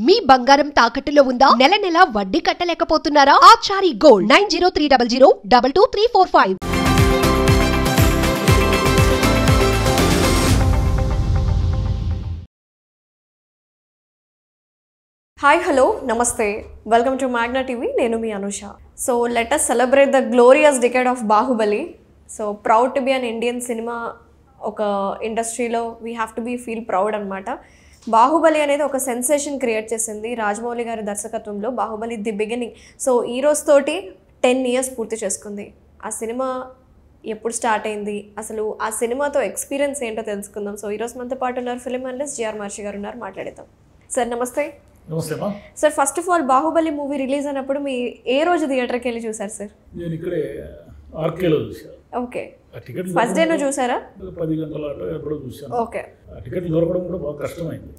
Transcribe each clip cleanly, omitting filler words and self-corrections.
మీ బంగారం తాకట్టులో ఉందా? నెల నెల వడ్డీ కట్టలేకపోతున్నారా? Achari gold 9030022345. Hi, hello, namaste. Welcome to Magna TV. Nenu mi Anusha. So let us celebrate the glorious decade of Bahubali. So proud to be an Indian cinema. Oka industry lo we have to be feel proud anamata. Baahubali అనేది ఒక sensation create చేసింది రాజమౌళి గారి దర్శకత్వంలో. Baahubali the beginning. So ఈ రోజు తోటి 10 years పూర్తి చేసుకుంది. ఆ సినిమా ఎప్పుడు స్టార్ట్ అయింది, అసలు ఆ సినిమాతో ఎక్స్పీరియన్స్ ఏంటో తెలుసుకుందాం. సో ఈరోజు మనతో పాటు ఉన్నారు ఫిలిం అనలిస్ట్ జిఆర్ మహర్షి గారు ఉన్నారు, మాట్లాడేద్దాం. సార్ నమస్తే. నమస్తే మా. Sir first of all Baahubali movie release అయినప్పుడు మీ ఏ రోజు థియేటర్కి వెళ్ళి చూసారు సార్? నేను ఇక్కడే ఆర్కేలో చూసాను. ఓకే, టికెట్ ఫస్ట్ డే చూసారా? 10 గంటల ఆట ఎప్పుడో చూసాను. ఓకే, టికెట్ దొరకడం కూడా బాగా కష్టమైంది.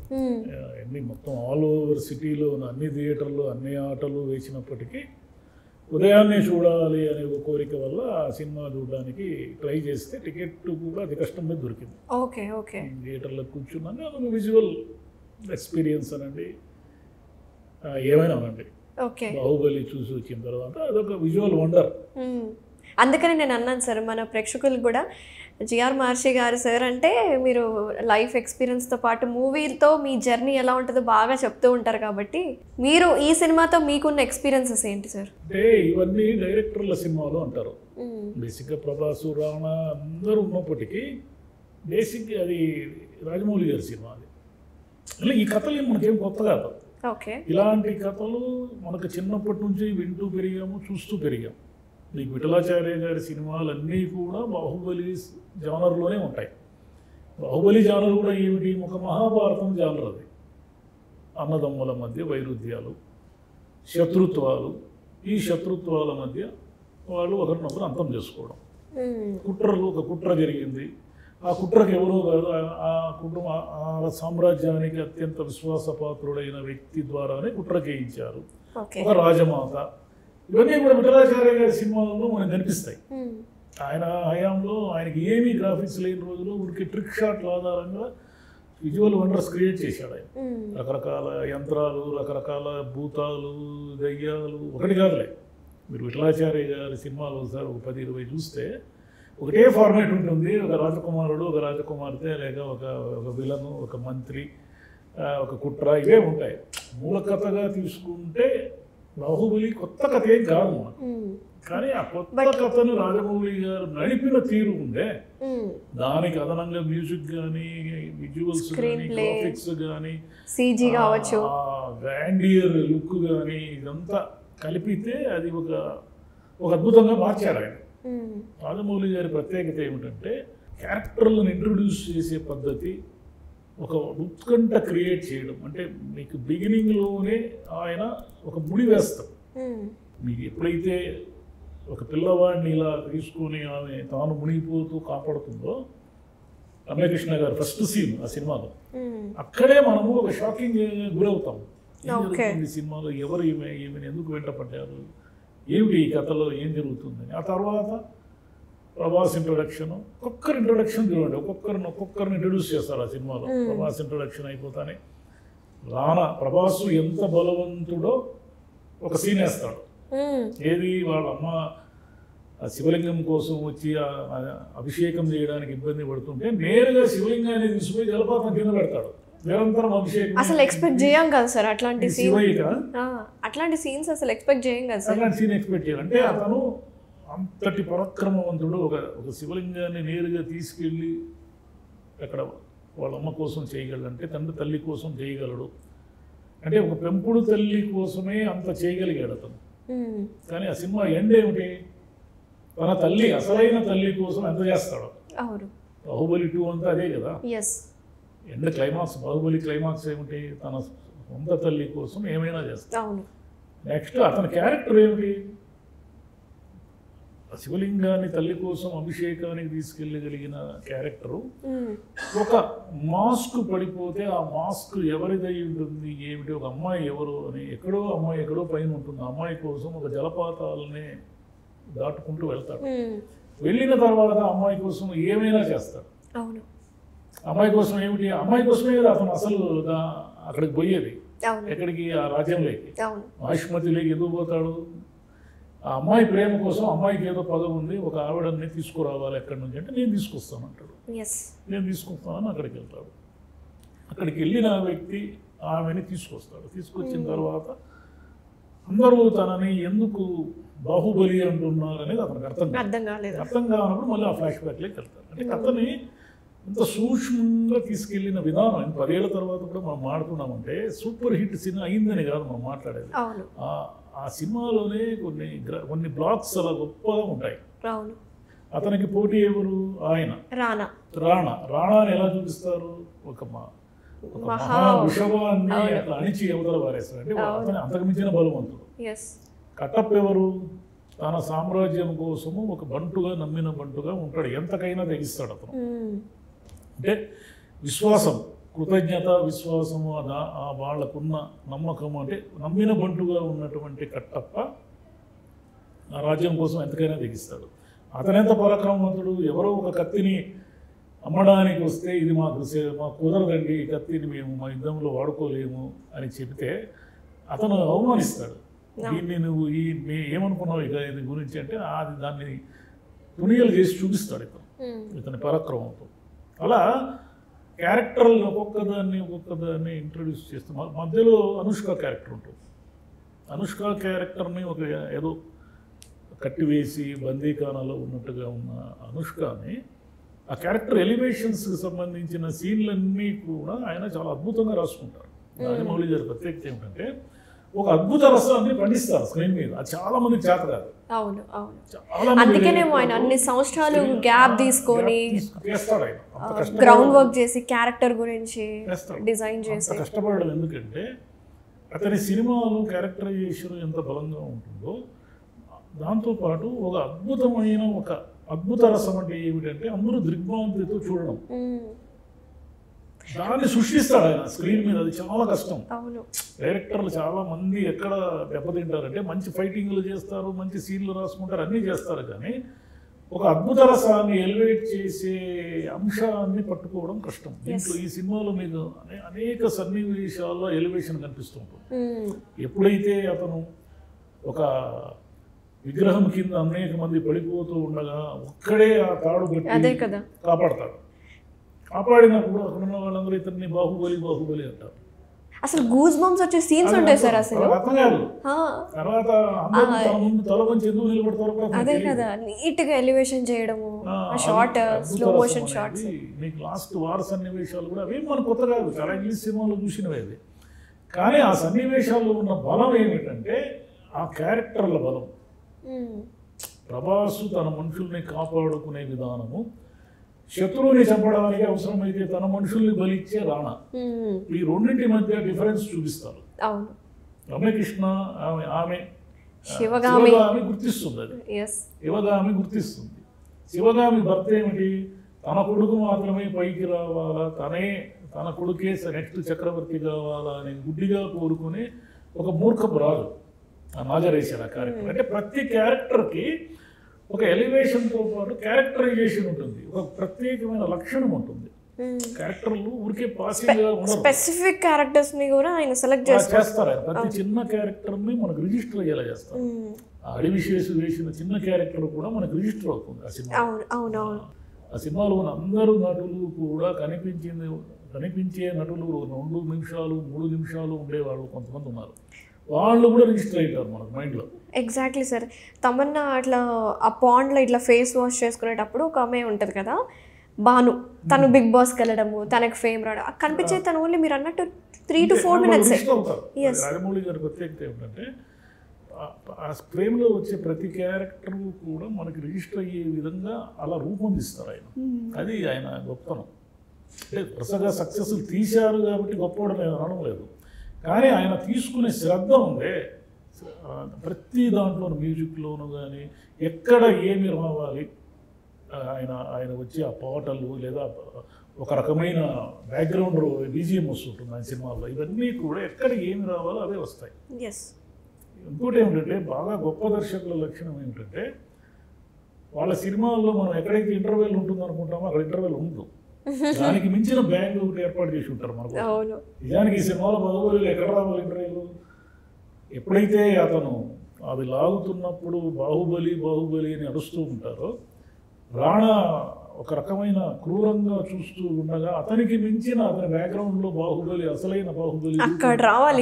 అన్ని మొత్తం ఆల్ ఓవర్ సిటీలో ఉన్న అన్ని థియేటర్లు అన్ని ఆటలు వేసినప్పటికీ ఉదయాన్నే చూడాలి అనే ఒక కోరిక వల్ల ఆ సినిమా చూడడానికి ట్రై చేస్తే టికెట్ కూడా అతి కష్టం మీద దొరికింది. ఓకే ఓకే, థియేటర్లో కూర్చున్నాను. అదొక విజువల్ ఎక్స్పీరియన్స్ అనండి, ఏమైనా అనండి. ఓకే, బాహుబలి చూసి వచ్చిన తర్వాత అదొక విజువల్ వండర్. అందుకని నేను అన్నాను సార్, మన ప్రేక్షకులు కూడా జిఆర్ మహర్షి గారు సార్ అంటే మీరు లైఫ్ ఎక్స్పీరియన్స్తో పాటు మూవీతో మీ జర్నీ ఎలా ఉంటుందో బాగా చెప్తూ ఉంటారు. కాబట్టి మీరు ఈ సినిమాతో మీకున్న ఎక్స్పీరియన్సెస్ ఏంటి సార్? అంటే ఇవన్నీ డైరెక్టర్ల సినిమాలు అంటారు. బేసిక్గా ప్రభాసు, రాణా అందరూ ఉన్నప్పటికీ బేసిక్గా అది రాజమౌళి గారి సినిమా. అది అలా ఈ కథలు మనకేం కొత్త కాదు. ఓకే, ఇలాంటి కథలు మనకు చిన్నప్పటి నుంచి వింటూ పెరిగాము, చూస్తూ పెరిగాము. నీకు విఠలాచార్య గారి సినిమాలన్నీ కూడా బాహుబలి జానర్లోనే ఉంటాయి. బాహుబలి జానర్ కూడా ఏమిటి? ఒక మహాభారతం జానర్. అది అన్నదమ్ముల మధ్య వైరుధ్యాలు, శత్రుత్వాలు. ఈ శత్రుత్వాల మధ్య వాళ్ళు ఒకరినొకరు అంతం చేసుకోవడం, కుట్రలు. ఒక కుట్ర జరిగింది, ఆ కుట్రకు ఎవరో కాదు, ఆ కుటుంబ ఆ సామ్రాజ్యానికి అత్యంత విశ్వాసపాత్రుడైన వ్యక్తి ద్వారానే కుట్ర చేయించారు. ఒక రాజమాత. ఇవన్నీ కూడా విఠలాచార్య గారి సినిమాలలో మనకు కనిపిస్తాయి. ఆయన హయాంలో ఆయనకి ఏమీ గ్రాఫిక్స్ లేని రోజుల్లో ఊరికి ట్రిక్ షాట్ల ఆధారంగా విజువల్ వండర్స్ క్రియేట్ చేశాడు ఆయన. రకరకాల యంత్రాలు, రకరకాల భూతాలు, దయ్యాలు. ఒకటి కాదులే, మీరు విఠలాచార్య గారి సినిమాలు ఒకసారి ఒక 10-20 చూస్తే ఒకటే ఫార్మేట్ ఉంటుంది. ఒక రాజకుమారుడు, ఒక రాజకుమార్తె, లేక ఒక విలను, ఒక మంత్రి, ఒక కుట్ర, ఇవే ఉంటాయి. మూల కథగా తీసుకుంటే బాహుబలి కొత్త కథ ఏం కాదు మనకు. కానీ ఆ కొత్త కథను రాజమౌళి గారు నడిపిన తీరు ఉందే, దానికి అదనంగా మ్యూజిక్ కానీ, విజువల్స్ కానీ, గ్రాఫిక్స్ కానీ, సీజీ కావచ్చు, గ్రాండియర్ లుక్ కానీ, ఇదంతా కలిపితే అది ఒక అద్భుతంగా మార్చారు ఆయన. రాజమౌళి గారి ప్రత్యేకత ఏమిటంటే క్యారెక్టర్లను ఇంట్రొడ్యూస్ చేసే పద్ధతి, ఒక ఉత్కంఠ క్రియేట్ చేయడం. అంటే మీకు బిగినింగ్లోనే ఆయన ఒక ముడి వేస్తాం. మీకు ఎప్పుడైతే ఒక పిల్లవాడిని ఇలా తీసుకొని ఆమె తాను మునిగిపోతూ కాపాడుతుందో, రమ్యకృష్ణ గారు ఫస్ట్ సీన్ ఆ సినిమాలో, అక్కడే మనము ఒక షాకింగ్ గురవుతాం. ఏం జరుగుతుంది సినిమాలో, ఎవరు ఈమెను ఎందుకు వెంటపడ్డారు, ఏమిటి ఈ కథలో ఏం జరుగుతుందని. ఆ తర్వాత ప్రభాస్ ఇంట్రొడక్షన్, ఒక్కొక్కరు ఇంట్రొడక్షన్ చూడండి, ఒక్కొక్కరిని ఇంట్రొడ్యూస్ చేస్తారు ఆ సినిమాలో. ప్రభాస్ ఇంట్రొడక్షన్ అయిపోతానే రానా, ప్రభాసు ఎంత బలవంతుడో ఒక సీన్ వేస్తాడు. ఏది, వాళ్ళ అమ్మ శివలింగం కోసం వచ్చి అభిషేకం చేయడానికి ఇబ్బంది పడుతుంటే నేరుగా శివలింగాన్ని తీసుకుని జలపాతం కింద పెడతాడు. నిరంతరం అభిషేకం. అసలు ఎక్స్పెక్ట్ చేయం కదా సార్ అట్లాంటి సీన్స్, అసలు ఎక్స్పెక్ట్ చేయం కదా సార్. అట్లాంటి సీన్ ఎక్స్పెక్ట్ చేయాలంటే అతను అంతటి పరాక్రమవంతుడు. ఒక శివలింగాన్ని నేరుగా తీసుకెళ్ళి అక్కడ వాళ్ళ అమ్మ కోసం చేయగలడు, అంటే తండ్రి తల్లి కోసం చేయగలడు. అంటే ఒక పెంపుడు తల్లి కోసమే అంత చేయగలిగాడు అతను. కానీ ఆ సినిమా ఎండ్ ఏమిటి? తన తల్లి, అసలైన తల్లి కోసం ఎంత చేస్తాడు. బాహుబలి 2 అంతా అదే కదా. ఎండ్ క్లైమాక్స్, బాహుబలి క్లైమాక్స్ ఏమిటి? తన సొంత తల్లి కోసం ఏమైనా చేస్తాడు. నెక్స్ట్ అతని క్యారెక్టర్ ఏమిటి? శివలింగాన్ని తల్లి కోసం అభిషేకానికి తీసుకెళ్ళగలిగిన క్యారెక్టరు. ఒక మాస్క్ పడిపోతే ఆ మాస్క్ ఎవరిదై ఉంటుంది, ఏమిటి, ఒక అమ్మాయి ఎవరు అని, అమ్మాయి ఎక్కడో పైన ఉంటుంది. ఆ అమ్మాయి కోసం ఒక జలపాతాలని దాటుకుంటూ వెళ్తాడు. వెళ్ళిన తర్వాత అమ్మాయి కోసం ఏమైనా చేస్తాడు. అమ్మాయి కోసం ఏమిటి? అమ్మాయి కోసమే కదా అతను అసలు అక్కడికి పోయేది. ఎక్కడికి, ఆ రాజ్యంలోకి. మహిష్మతిలోకి ఎందుకు పోతాడు? ఆ అమ్మాయి ప్రేమ కోసం, అమ్మాయికి ఏదో పదవి ఉంది, ఒక ఆవిడని తీసుకురావాలి ఎక్కడి నుంచి అంటే నేను తీసుకొస్తాను అంటాడు. నేను తీసుకొస్తానని అక్కడికి వెళ్తాడు. అక్కడికి వెళ్ళిన వ్యక్తి ఆమెని తీసుకొస్తాడు. తీసుకొచ్చిన తర్వాత అందరూ తనని ఎందుకు బాహుబలి అంటున్నారు అనేది అతనికి అర్థం కానప్పుడు మళ్ళీ ఆ ఫ్లాష్ బ్యాక్లోకి వెళ్తారు. అంటే కథని ఇంత సూక్ష్మంగా తీసుకెళ్లిన విధానం 10 ఏళ్ల తర్వాత కూడా మనం మాట్లాడుతున్నామంటే సూపర్ హిట్ సినిమా అయిందని కాదు మనం మాట్లాడేది. ఆ సినిమాలోనే కొన్ని బ్లాక్స్ అలా గొప్పగా ఉంటాయి. అతనికి పోటీ ఎవరు? ఆయన రాణాని ఎలా చూపిస్తారు? ఒక మహా వృషభాన్ని అట్లా అణిచి అవతల వారేస్తారు. అంటే అతను అంతకు మించిన బలవంతుడు. కట్టప్ప ఎవరు? తన సామ్రాజ్యం కోసము ఒక బంటుగా, నమ్మిన బంటుగా ఉంటాడు. ఎంతకైనా తెగిస్తాడు అతను. అంటే విశ్వాసం, కృతజ్ఞత, విశ్వాసము, వాళ్ళకున్న నమ్మకము, అంటే నమ్మిన బంటుగా ఉన్నటువంటి కట్టప్ప ఆ రాజ్యం కోసం ఎంతకైనా తెగిస్తాడు. అతనెంత పరాక్రమవంతుడు! ఎవరో ఒక కత్తిని అమ్మడానికి వస్తే ఇది మాకు కుదరదండి, ఈ కత్తిని మేము మా యుద్ధంలో వాడుకోలేము అని చెబితే అతను అవమానిస్తాడు. దీన్ని నువ్వు ఏమనుకున్నావు ఇక ఇది గురించి అంటే దాన్ని తునియలు చేసి చూపిస్తాడు ఇతని పరాక్రమంతో. అలా క్యారెక్టర్లు ఒక్కొక్కదాన్ని ఇంట్రడ్యూస్ చేస్తాం. మధ్యలో అనుష్క క్యారెక్టర్ ఉంటుంది. అనుష్క క్యారెక్టర్ని ఒక ఏదో కట్టివేసి బందీఖానాలో ఉన్నట్టుగా ఉన్న అనుష్కని ఆ క్యారెక్టర్ ఎలివేషన్స్కి సంబంధించిన సీన్లన్నీ కూడా ఆయన చాలా అద్భుతంగా రాసుకుంటారు. రాజమౌళి గారి ప్రత్యేకత ఏమిటంటే ఒక అద్భుత రసాన్ని పండిస్తారు స్క్రీన్ మీద. అది చాలా మందికి చేత కాదు. అందుకేనేమో ఆయన అన్ని సంవత్సరాలు గ్యాప్ తీసుకొని గ్రౌండ్ వర్క్ చేసి క్యారెక్టర్ గురించి డిజైన్ చేసి కష్టపడడం. ఎందుకంటే అతని సినిమాలు క్యారెక్టరైజేషన్ ఎంత బలంగా ఉంటుందో దాంతోపాటు ఒక అద్భుతమైన ఒక అద్భుత రసం అంటే ఏమిటంటే అందరూ దృగ్భాంతితో చూడడం, దాన్ని సృష్టిస్తాడు ఆయన స్క్రీన్ మీద. అది చాలా కష్టం. డైరెక్టర్లు చాలా మంది ఎక్కడ దెబ్బతింటారంటే మంచి ఫైటింగ్లు చేస్తారు, మంచి సీన్లు రాసుకుంటారు, అన్నీ చేస్తారు, కానీ ఒక అద్భుత రసాన్ని ఎలివేట్ చేసే అంశాన్ని పట్టుకోవడం కష్టం. దీంట్లో ఈ సినిమాలో మీకు అనేక సన్నివేశాల్లో ఎలివేషన్ కనిపిస్తూ ఉంటుంది. ఎప్పుడైతే అతను ఒక విగ్రహం కింద అనేక మంది పడిపోతూ ఉండగా ఒక్కడే ఆ తాడు పెట్టి కాపాడతాడు. కాపాడినప్పుడు అక్కడ ఉన్న వాళ్ళందరూ ఇతన్ని బాహుబలి అంటారు. అసలు గూస్ బంప్స్ వచ్చే సీన్స్ ఉంటాయి సార్. అసలు తర్వాత అందరూ ముందు తల వంచి ఎందుకు నిలబడతారు? అదే కదా, నీట్ గా ఎలివేషన్ చేయడము, షార్ట్ స్లో మోషన్ షాట్స్. మీకు లాస్ట్ వార్ సన్నివేశాలు కూడా అవి మన కొత్త కాదు, చాలా ఇంగ్లీష్ సినిమాలో చూసినవి అవి. కానీ ఆ సన్నివేశాల్లో ఉన్న బలం ఏమిటంటే ఆ క్యారెక్టర్ల బలం. ప్రభాసు తన మనుషుల్ని కాపాడుకునే విధానము, శత్రువుని చంపడానికి అవసరమైతే తన మనుషుల్ని బలిచ్చే రాణా, ఈ రెండింటి మధ్య డిఫరెన్స్ చూపిస్తారు. రమ్యకృష్ణ ఆమె శివగామి గుర్తిస్తుంది. అది శివగామి గుర్తిస్తుంది. శివగామి భర్త ఏమిటి? తన కొడుకు మాత్రమే పైకి రావాలా, తన కొడుకే నెక్స్ట్ చక్రవర్తి కావాలా అని గుడ్డిగా కోరుకునే ఒక మూర్ఖపు రాజు నాజరేశ్వర క్యారెక్టర్. అంటే ప్రతి క్యారెక్టర్కి ఒక ఎలివేషన్తో పాటు క్యారెక్టరైజేషన్ ఉంటుంది, ఒక ప్రత్యేకమైన లక్షణం ఉంటుంది. క్యారెక్టర్లు ఊరికే పాసింగ్గా స్పెసిఫిక్ క్యారెక్టర్స్ ని కూడా ఆయన సెలెక్ట్ చేస్తారు. ఆయన ప్రతి చిన్న క్యారెక్టర్ని మనకు రిజిస్టర్ అయ్యేలా చేస్తారు. అడివిశేషు వేసిన చిన్న క్యారెక్టర్ కూడా మనకు రిజిస్టర్ అవుతుంది ఆ సినిమా. ఆ సినిమాలో ఉన్న అందరూ నటులు కూడా కనిపించే నటులు 2 నిమిషాలు 3 నిమిషాలు ఉండేవాళ్ళు కొంతమంది ఉన్నారు. వాళ్ళు కూడా రిజిస్టర్ అవుతారు మనకు మైండ్లో. Exactly sir. తమన్నా అట్లా ఆ పాండ్లో ఇట్లా ఫేస్ వాష్ చేసుకునేటప్పుడు ఒక అమ్మాయి ఉంటుంది కదా, భాను, తను బిగ్ బాస్కి వెళ్ళడము, తనకు ఫేమ్ రావడం కనిపించే తను ఓన్లీ మీరు అన్నట్టు 3 to 4 minutes. రాజమౌళి గారి ప్రత్యేకత ఏమిటంటే ఆ ఫ్రేమ్లో వచ్చే ప్రతి క్యారెక్టర్ కూడా మనకి రిజిస్టర్ అయ్యే విధంగా అలా రూపొందిస్తారు ఆయన. అది ఆయన గొప్పతనం. అంటే వరుసగా సక్సెస్ తీశారు కాబట్టి గొప్పవడం అనడం లేదు, కానీ ఆయన తీసుకునే శ్రద్ధ ఉందే ప్రతి దాంట్లోనూ, మ్యూజిక్లోనూ కానీ ఎక్కడ ఏమి రావాలి, ఆయన వచ్చి ఆ పాటలు లేదా ఒక రకమైన బ్యాక్గ్రౌండ్ బీజిఎం వస్తుంటుంది ఆయన సినిమాల్లో. ఇవన్నీ కూడా ఎక్కడ ఏమి రావాలో అవే వస్తాయి. ఇంకోటి ఏమిటంటే బాగా గొప్ప దర్శకుల లక్షణం ఏమిటంటే వాళ్ళ సినిమాల్లో మనం ఎక్కడైతే ఇంటర్వెల్ ఉంటుందో అనుకుంటామో అక్కడ ఇంటర్వెల్ ఉండదు. దానికి మించిన బ్యాండ్ ఒకటి ఏర్పాటు చేసి ఉంటారు మనకు. అవును. నిజానికి ఈ సినిమాలో బాహుబలి ఎక్కడ రావాలి ఇంటర్వ్యూలు? ఎప్పుడైతే అతను అది లాగుతున్నప్పుడు బాహుబలి బాహుబలి అని అరుస్తూ ఉంటారో, రాణా ఒక రకమైన క్రూరంగా చూస్తూ ఉండగా అతనికి మించిన అతని బ్యాక్గ్రౌండ్ లో బాహుబలి, అసలైన బాహుబలి అక్కడ రావాలి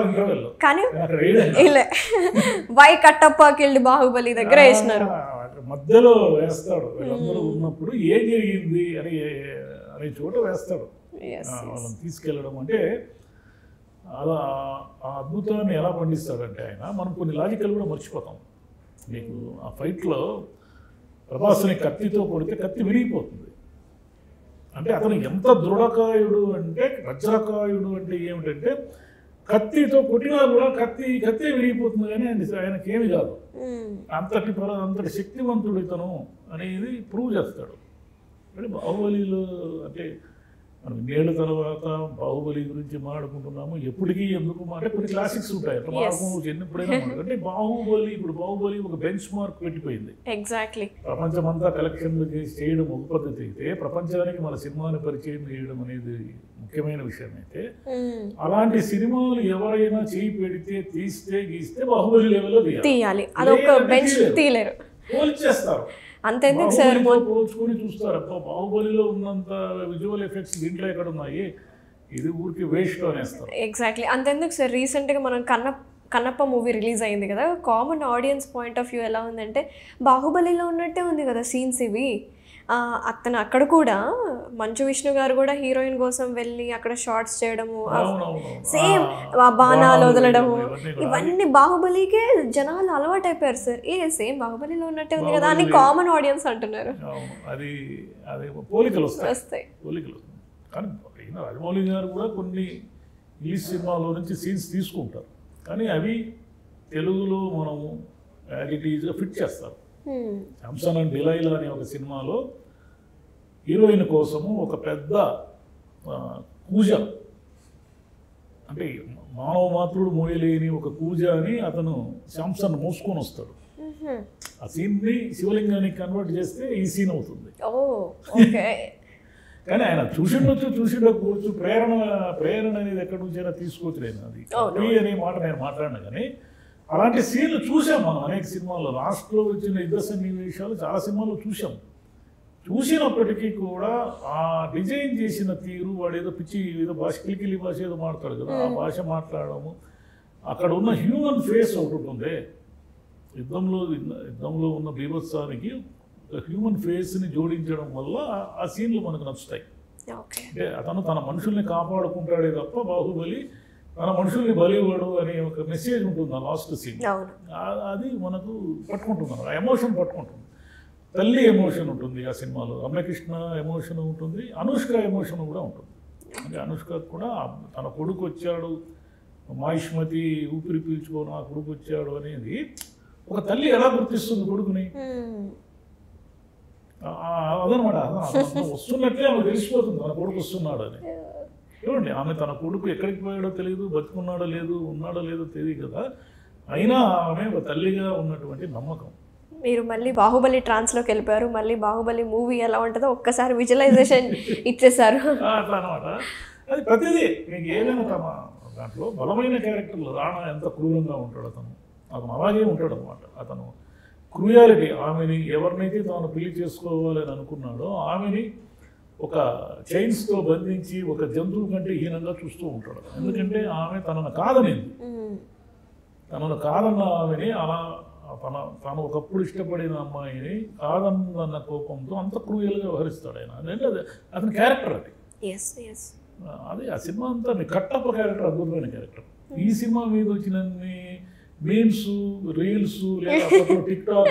ఇంటర్వ్యూలో. కానీ వై కట్టప్ప కిల్డ్ బాహుబలి దగ్గర వేసినారు, మధ్యలో వేస్తాడు. వీళ్ళందరూ ఉన్నప్పుడు ఏం జరిగింది అనే చోట వేస్తాడు. వాళ్ళని తీసుకెళ్ళడం అంటే అలా ఆ అద్భుతాన్ని ఎలా పండిస్తాడంటే ఆయన, మనం కొన్ని లాజికల్ కూడా మర్చిపోతాం. మీకు ఆ ఫైట్లో ప్రభాస్ని కత్తితో కొడితే కత్తి విరిగిపోతుంది. అంటే అతను ఎంత దృఢకాయుడు అంటే, వజ్రకాయుడు అంటే ఏమిటంటే కత్తితో కొట్టినా కూడా కత్తి విరిగిపోతుంది, కానీ ఆయనకేమి కాదు. అంతటి శక్తివంతుడు ఇతను అనేది ప్రూవ్ చేస్తాడు. అంటే బాహుబలిలో అంటే మనం ఇన్నేళ్ల తర్వాత బాహుబలి గురించి మాట్లాడుకుంటున్నాము. ఎప్పటికీ ఎందుకు అంటే కొన్ని క్లాసిక్స్ ఉంటాయి అట్లా మాట్లాడుకోవచ్చు ఎప్పుడైనా. అంటే బాహుబలి ఒక బెంచ్ మార్క్ పెట్టిపోయింది. ఎగ్జాక్ట్లీ. ప్రపంచమంతా కలెక్షన్లు చేయడం ఒక పద్ధతి అయితే, ప్రపంచానికి మన సినిమాని పరిచయం చేయడం అనేది ముఖ్యమైన విషయం అయితే, అలాంటి సినిమాలు ఎవరైనా చేయి పెడితే గీస్తే బాహుబలి లెవెల్లో తీయాలి. అదొక బెంచ్ తీయలేరు, పోల్చేస్తారు. అంతెందుకు సార్ పోల్చుకొని చూస్తారు. బాహుబలిలో ఉన్నంత విజువల్ ఎఫెక్ట్స్ దీంట్లో ఎక్కడ ఉన్నాయి, ఇది ఊరికి వేస్ట్ అనేస్తారు. ఎగ్జాక్ట్లీ. అంతెందుకు సార్, రీసెంట్గా మనం కన్నప్ప మూవీ రిలీజ్ అయింది కదా, common audience point of view ఎలా ఉందంటే బాహుబలిలో ఉన్నట్టే ఉంది కదా సీన్స్ ఇవి. అతను అక్కడ కూడా మంచు విష్ణు గారు కూడా హీరోయిన్ కోసం వెళ్ళి అక్కడ షార్ట్స్ చేయడము, సేమ్ బాణాలు వదలడము, ఇవన్నీ బాహుబలికే జనాలు అలవాటు అయిపోయారు సార్. సేమ్ బాహుబలిలో ఉన్నట్టే ఉంది కదా అని కామన్ ఆడియన్స్ అంటున్నారు. అది పోలికలు వస్తాయి. కానీ రాజమౌళి గారు కూడా కొన్ని ఈ సినిమాలో నుంచి సీన్స్ తీసుకుంటారు, కానీ అవి తెలుగులో మనము యాజ్ ఇట్ ఈజ్గా ఫిట్ చేస్తారు. శాంసన్ అండ్ డిలైలా అనే ఒక సినిమాలో హీరోయిన్ కోసము ఒక పెద్ద కూజ, అంటే మానవ మాతృడు మోయలేని ఒక కూజ అని అతను శాంసన్ మోసుకొని వస్తాడు. ఆ సీన్ని శివలింగానికి కన్వర్ట్ చేస్తే ఈ సీన్ అవుతుంది. కానీ ఆయన చూసిండకపోవచ్చు, ప్రేరణ అనేది ఎక్కడి నుంచైనా తీసుకోవచ్చు. నేను అది అనే మాట నేను మాట్లాడినా, కానీ అలాంటి సీన్లు చూసాం మనం అనేక సినిమాల్లో. లాస్ట్లో వచ్చిన యుద్ధ సన్నివేశాలు చాలా సినిమాల్లో చూసినప్పటికీ కూడా ఆ డిజైన్ చేసిన తీరు, వాడు ఏదో పిచ్చి ఏదో భాష కిలికిలి భాష ఏదో మాట్లాడు కదా, ఆ భాష మాట్లాడము, అక్కడ ఉన్న హ్యూమన్ ఫేస్ ఒకటి ఉంటుంది. యుద్ధంలో ఉన్న బీభత్సానికి హ్యూమన్ ఫేస్ని జోడించడం వల్ల ఆ సీన్లు మనకు నచ్చుతాయి. అంటే అతను తన మనుషుల్ని కాపాడుకుంటాడే తప్ప బాహుబలి తన మనుషుల్ని బలివ్వడు అనే ఒక మెసేజ్ ఉంటుంది ఆ లాస్ట్ సీన్. అది మనకు పట్టుకుంటుంది, ఆ ఎమోషన్ పట్టుకుంటుంది. తల్లి ఎమోషన్ ఉంటుంది ఆ సినిమాలో, రమ్యకృష్ణ ఎమోషన్ ఉంటుంది, అనుష్క ఎమోషన్ కూడా ఉంటుంది. అంటే అనుష్క కూడా తన కొడుకు వచ్చాడు, మాహిష్మతి ఊపిరి పీల్చుకొని ఆ కొడుకు వచ్చాడు అనేది ఒక తల్లి ఎలా గుర్తిస్తుంది కొడుకుని, అదనమాట. వస్తున్నట్లే ఆమె తెలిసిపోతుంది తన కొడుకు వస్తున్నాడు అని. చూడండి, ఆమె తన కొడుకు ఎక్కడికి పోయాడో తెలియదు, బతుకున్నాడో లేదు, ఉన్నాడో లేదో తెలియదు కదా, అయినా ఆమె ఒక తల్లిగా ఉన్నటువంటి నమ్మకం. మీరు మళ్ళీ బాహుబలి ట్రాన్స్లోకి వెళ్ళిపోయారు. మళ్ళీ బాహుబలి మూవీ ఎలా ఉంటుందో ఒక్కసారి విజువలైజేషన్ ఇచ్చేసారు. అట్లా అనమాట. అది ప్రతిదీ మీకు ఏదైనా తమ దాంట్లో బలమైన క్యారెక్టర్లు. రాణా ఎంత క్రూరంగా ఉంటాడు, అతను అలాగే ఉంటాడు అనమాట. అతను క్రూయాలిటీ, ఆమెని ఎవరినైతే తాను పెళ్లి చేసుకోవాలని అనుకున్నాడో ఆమెని ఒక చైన్స్తో బంధించి ఒక జంతువు కంటే హీనంగా చూస్తూ ఉంటాడు. ఎందుకంటే ఆమె తనను కాదన్న ఆమెని అలా తను ఒకప్పుడు ఇష్టపడిన అమ్మాయిని కాదన్న కోపంతో అంత క్రూయల్గా వ్యవహరిస్తాడు ఆయన. అదంటే అతని క్యారెక్టర్ అది. అది ఆ సినిమా అంతా కట్టప్ప క్యారెక్టర్ అద్భుతమైన క్యారెక్టర్. ఈ సినిమా మీద వచ్చినన్ని మీమ్స్, రీల్స్, లేదా టిక్ టాక్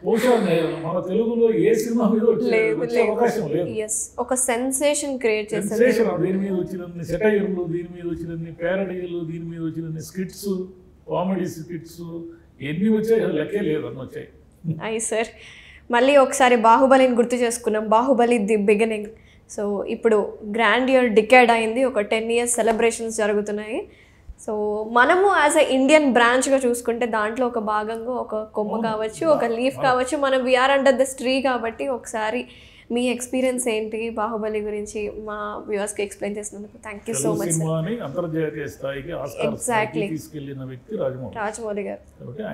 బహుశా మన తెలుగులో ఏ సినిమా మీద వచ్చే అవకాశం లేదు. ఒక సెన్సేషన్ క్రియేట్ చేశారు. దీని మీద వచ్చినన్ని సెటైర్లు, దీని మీద వచ్చినన్ని ప్యారడీలు, దీని మీద వచ్చినన్ని స్కిట్స్, కామెడీ స్కిట్స్ ఎన్ని వచ్చాయి లెక్కే లేదు, అన్నీ వచ్చాయి. అయ్యి సార్, మళ్ళీ ఒకసారి బాహుబలిని గుర్తు చేసుకున్నాం. Baahubali the beginning. సో ఇప్పుడు గ్రాండ్ ఇయర్ డికేడ్ అయింది, ఒక 10 years సెలబ్రేషన్స్ జరుగుతున్నాయి. సో మనము యాజ్ అ ఇండియన్ బ్రాంచ్గా చూసుకుంటే దాంట్లో ఒక భాగంగా ఒక కొమ్మ కావచ్చు, ఒక లీఫ్ కావచ్చు, మనం వీఆర్ అండర్ ద ట్రీ కాబట్టి ఒకసారి మీ ఎక్స్పీరియన్స్ ఏంటి బాహుబలి గురించి మా వ్యూవర్స్కి ఎక్స్ప్లెయిన్ చేసినందుకు thank you so Telugu much. సినిమాని అంతర్జాతీయ స్థాయికి ఆస్కార్ స్థాయికి తీసుకెళ్లిన వ్యక్తి రాజమౌళి. రాజమౌళి గారు కాబట్టి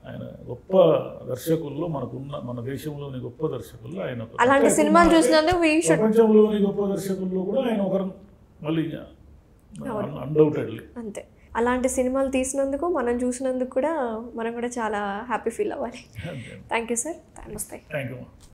ఆయన గొప్ప దర్శకుల్లో మన దేశంలోని గొప్ప దర్శకుల్లో ఆయన ఒకరు. అలాంటి సినిమాలు చూసినందుకు ప్రపంచంలోని గొప్ప దర్శకుల్లో కూడా ఆయన ఒకరు మళ్ళీ అన్డౌటెడ్లీ. అంతే, అలాంటి సినిమాలు తీసినందుకు మనం చూసినందుకు కూడా మనం కూడా చాలా హ్యాపీ ఫీల్ అవ్వాలి. థ్యాంక్ యూ సార్, నమస్తే. Thank you.